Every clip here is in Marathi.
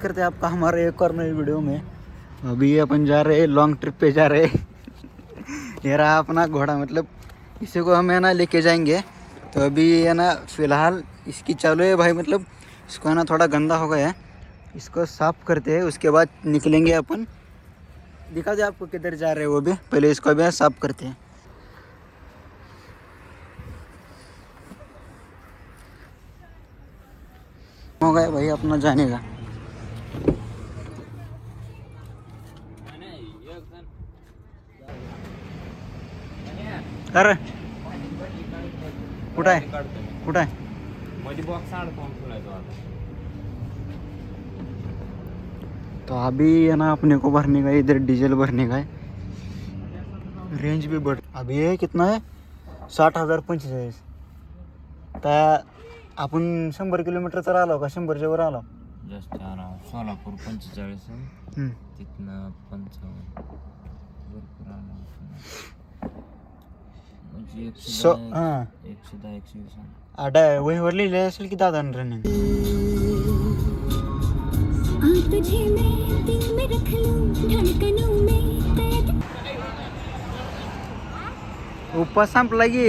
करते आपका हमारे एक और नई वीडियो में। अभी अपन जा रहे हैं, लॉन्ग ट्रिप पे जा रहे हैं। ये रहा अपना घोड़ा, मतलब इसी को हम है ना लेके जाएंगे। तो अभी है ना फ़िलहाल इसकी चालू है भाई, मतलब इसको है ना थोड़ा गंदा हो गया है, इसको साफ़ करते हैं, उसके बाद निकलेंगे अपन। दिखा दे आपको किधर जा रहे हैं वो भी, पहले इसको भी साफ़ करते हैं। हो गया भाई अपना जाने का। अरे कुठं आहे कुठं आहे? मध्ये बॉक्स अडकवून ठेवायचो आता. तो अभी है ना अपने को भरने का, इधर डीजल भरने का है। रेंज भी बढ़, अभी ये कितना है 60,045. तर आपण 100 किलोमीटर तर आलो का, 100च्या वर आलो. जास्त सोलापूर 45 तिथनं 55 भरपूर आला म्हणजे 110 120. आडा वहीवर लिहिले असेल की दादा रनिंग. उपवास संपला की.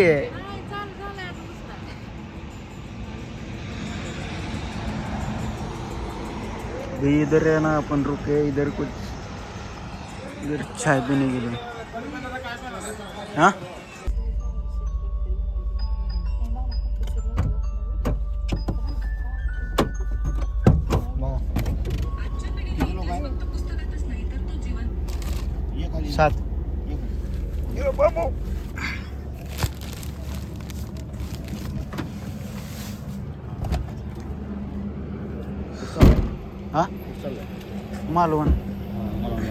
इधर है ना अपन रुके, इधर कुछ इधर चाय पीने के लिए. हाँ सात. हाँ मालवण.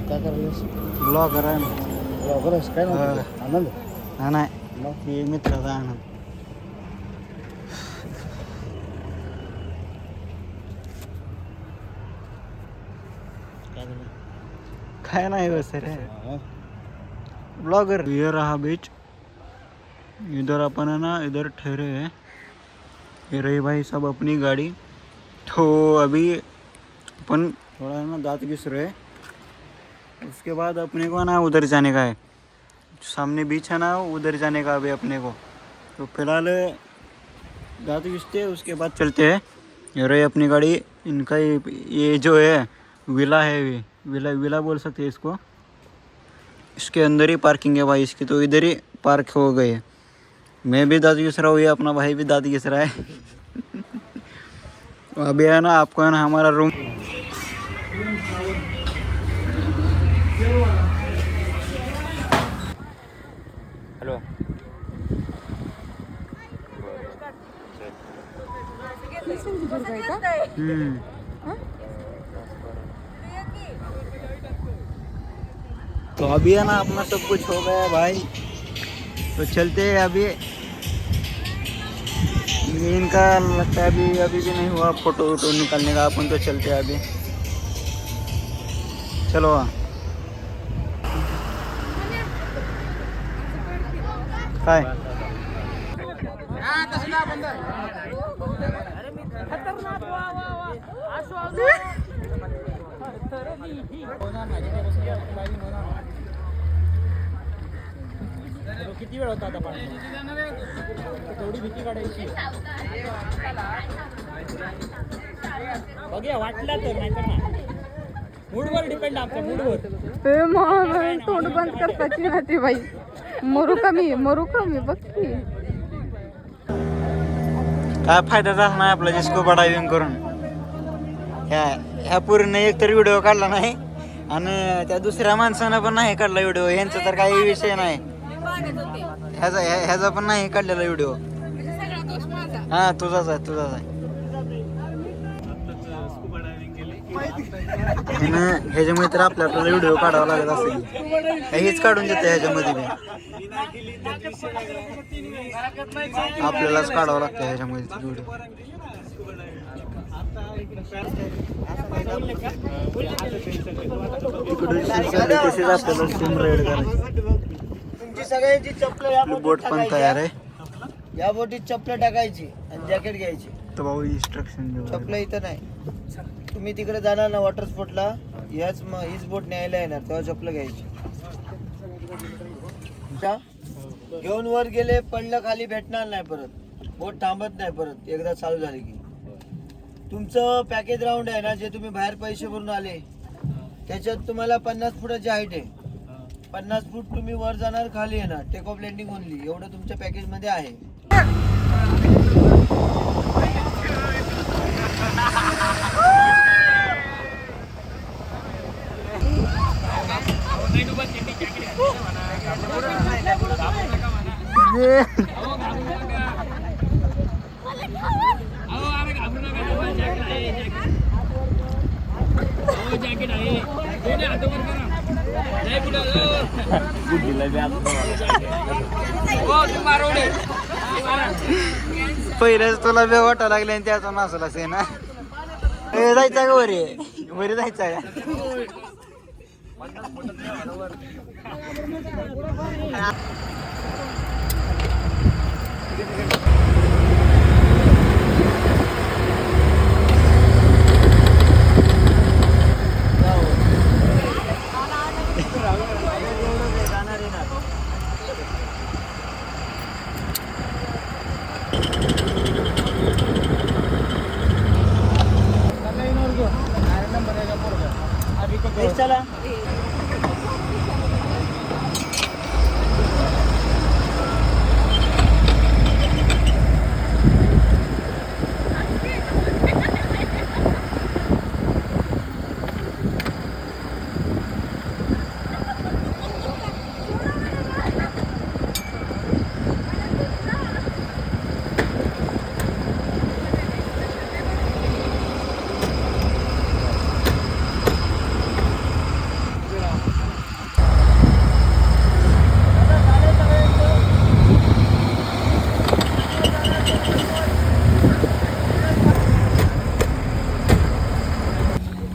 काय करायला ब्लॉगर आहे ना. काय आनंद हा नाही ते मित्राचा आनंद. काय नाही बस रे, ब्लॉगर. ये रहा बीच, इधर अपन है ना इधर ठहरे हैं. ये रही भाई सब अपनी गाड़ी. तो अभी अपन थोड़ा है ना दांत घिस रहे हैं, उसके बाद अपने को ना उधर जाने का है, सामने बीच है ना उधर जाने का अभी अपने को. तो फिलहाल दांत घिसते उसके बाद चलते हैं. ये रही अपनी गाड़ी. इनका ये जो है विला है, विला विला बोल सकते हैं इसको. इसके अंदर ही पार्किंग है भाई इसकी, तो इधर ही पार्क हो गए. मैं भी दांत घिस रहा हूँ, ये अपना भाई भी दांत घिस रहा है. अभी है ना आपको है ना हमारा रूम. हॅलो. तो अभी है ना अपना सब कुछ हो गया है भाई, तो चलते हैं अभी. ये इनका लगता है अभी भी नहीं हुआ फोटो वोटो निकालने का. अपन तो चलते हैं अभी. चलो काय किती वेळ होता आता पाणी? थोडी भीती काढायची. बघूया वाटलं तर, नाहीतर ना. मूडवर डिपेंड, आमच्या मूडवर. तोंड बंद करताची ना ती बाई. मरू कमी बघ की. काय फायदा झाला नाही आपला जे स्कूबा डायव्हिंग करून. ह्या पूर्ण एक तर व्हिडिओ काढला नाही, आणि त्या दुसऱ्या माणसानं पण नाही काढला व्हिडिओ. यांचा तर काही विषय नाही, ह्याचा पण नाही काढलेला व्हिडिओ. हा तुझाच आहे. ह्याच्यामध्ये तर आपल्याला व्हिडिओ काढावा लागत असेल, हेच काढून देते ह्याच्यामध्ये बी. आपल्यालाच काढावं लागतं ह्याच्यामध्ये व्हिडिओ. आपल्याला स्टीम राईड करायची. सगळ्यांची चप्पल बोट पण तयार आहे. या बोटीत चप्पल टाकायची आणि जॅकेट घ्यायची. तर भाऊ इन्स्ट्रक्शन चप्पल इथं नाही. तुम्ही तिकडे जाणार ना वॉटर स्पोर्टला, हीच बोट न्यायला येणार, तेव्हा चपलं घ्यायची. घेऊन वर गेले, पडलं खाली, भेटणार नाही परत. बोट थांबत नाही परत एकदा चालू झाली की. तुमचं पॅकेज राऊंड आहे ना, जे तुम्ही बाहेर पैसे भरून आले त्याच्यात तुम्हाला 50 फुटाची हाईट आहे. 50 फूट तुम्ही वर जाणार, खाली येणार, टेक ऑफ लँडिंग ओनली, एवढं तुमच्या पॅकेज मध्ये आहे. पहिलेच तुला बे वाटा लागले आणि त्याचा नाचला असे ना. जायचा का वरी वरी जायचा का? चला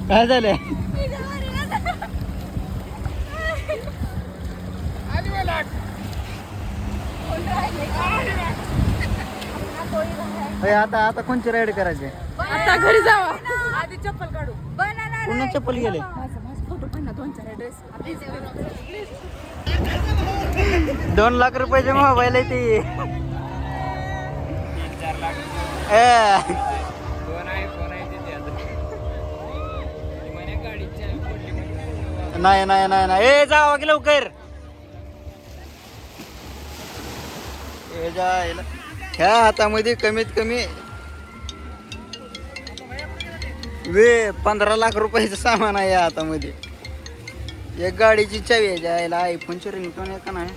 काय झालंय? आता आता कोणची राईड करायची? आता घरी जावा. आधी चप्पल काढू. पुन्हा चप्पल गेले. फोटो पण 2-4 ड्रेस. 2 लाख रुपयाचे मोबाईल आहे ती. नाही नाही नाही नाही. ए जावा की लवकर. ए जायला ह्या हातामध्ये कमीत कमी 15 लाख रुपयाचं सामान आहे या हातामध्ये. एक गाडीची चावी आहे जायला. आयफोनची रिंगटोन आहे का नाही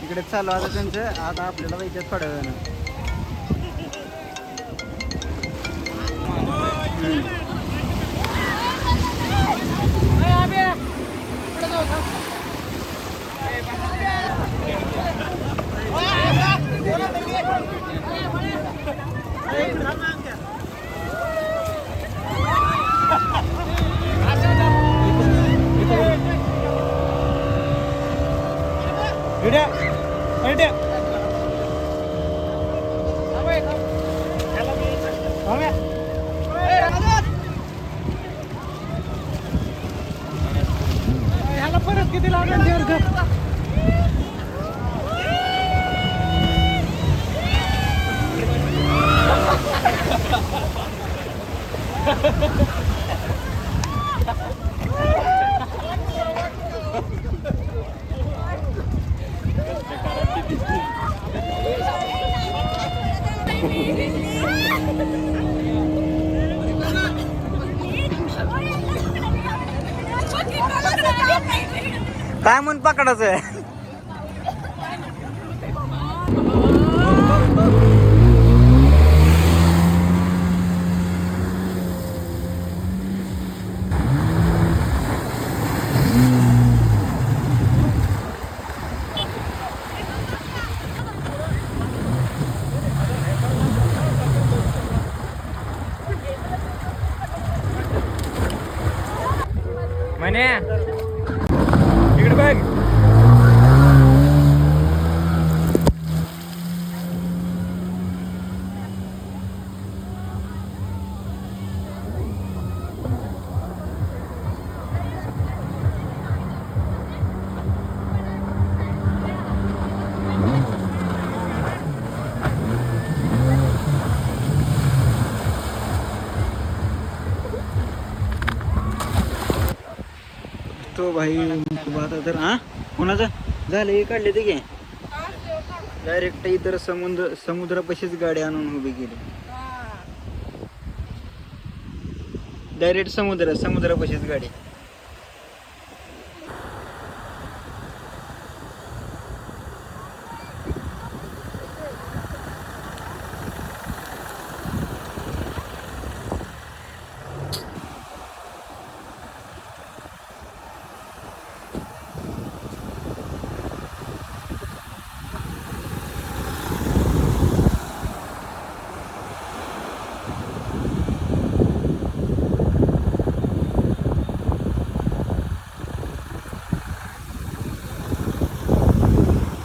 इकडे चालू आता त्यांचं. आता आपल्याला जायचं थोड्या वेळानं. किती लागेल? काय म्हणून पकडायचं आहे? म्हणे इकडे बघ. तो भाई आता तर हा कोणाचं झालं हे काढले ते घे डायरेक्ट इतर समुद्रापाशीच गाडी आणून उभी केली डायरेक्ट समुद्रापाशीच गाडी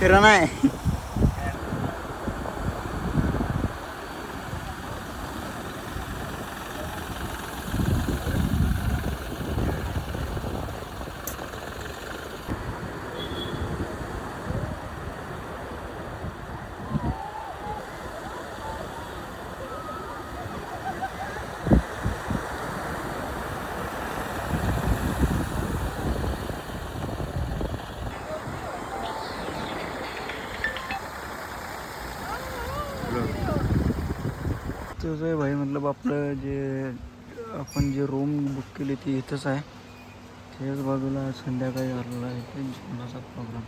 खरं नाही तसं आहे भाई मतलब आपलं जे आपण जे रूम बुक केली ती इथंच आहे त्याच बाजूला संध्याकाळी आलेला आहे ते जेवणाचा प्रॉब्लेम